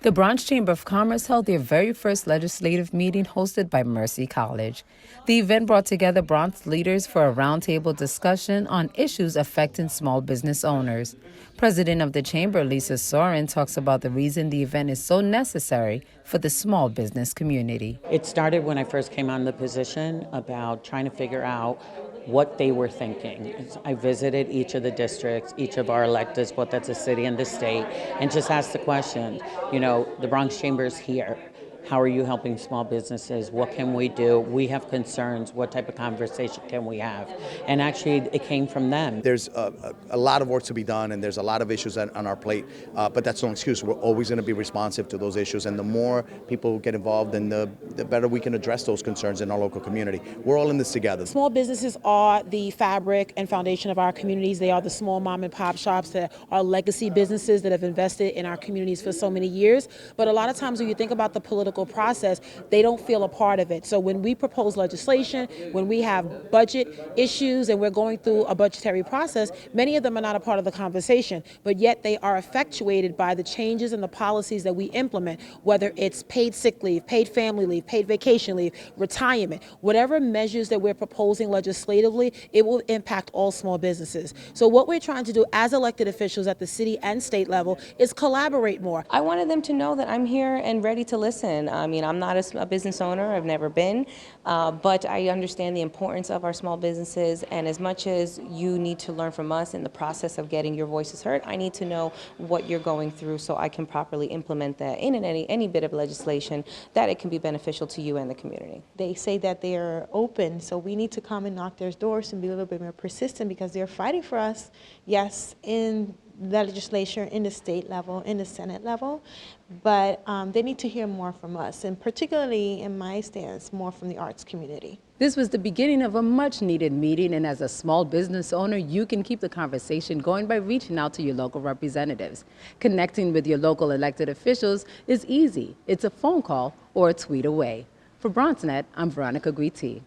The Bronx Chamber of Commerce held their very first legislative meeting hosted by Mercy College. The event brought together Bronx leaders for a roundtable discussion on issues affecting small business owners. President of the Chamber, Lisa Soren, talks about the reason the event is so necessary for the small business community. It started when I first came on the position about trying to figure out what they were thinking. I visited each of the districts, each of our electeds, both at the city and the state, and just asked the question, the Bronx Chamber is here. How are you helping small businesses? What can we do? We have concerns. What type of conversation can we have? And actually, it came from them. There's a lot of work to be done, and there's a lot of issues on our plate, but that's no excuse. We're always going to be responsive to those issues, and the more people get involved, and the better we can address those concerns in our local community. We're all in this together. Small businesses are the fabric and foundation of our communities. They are the small mom and pop shops that are legacy businesses that have invested in our communities for so many years. But a lot of times when you think about the political process, they don't feel a part of it. So when we propose legislation, when we have budget issues and we're going through a budgetary process, many of them are not a part of the conversation, but yet they are effectuated by the changes and the policies that we implement, whether it's paid sick leave, paid family leave, paid vacation leave, retirement, whatever measures that we're proposing legislatively, it will impact all small businesses. So what we're trying to do as elected officials at the city and state level is collaborate more. I wanted them to know that I'm here and ready to listen. I mean, I'm not a business owner, I've never been, but I understand the importance of our small businesses, and as much as you need to learn from us in the process of getting your voices heard, I need to know what you're going through so I can properly implement that in any bit of legislation that it can be beneficial to you and the community. They say that they're open, so we need to come and knock their doors and be a little bit more persistent because they're fighting for us, yes, in the legislature, in the state level, in the Senate level, but they need to hear more from us, and particularly in my stance, more from the arts community. This was the beginning of a much-needed meeting, and as a small business owner, you can keep the conversation going by reaching out to your local representatives. Connecting with your local elected officials is easy. It's a phone call or a tweet away. For BronxNet, I'm Veronica Guiti.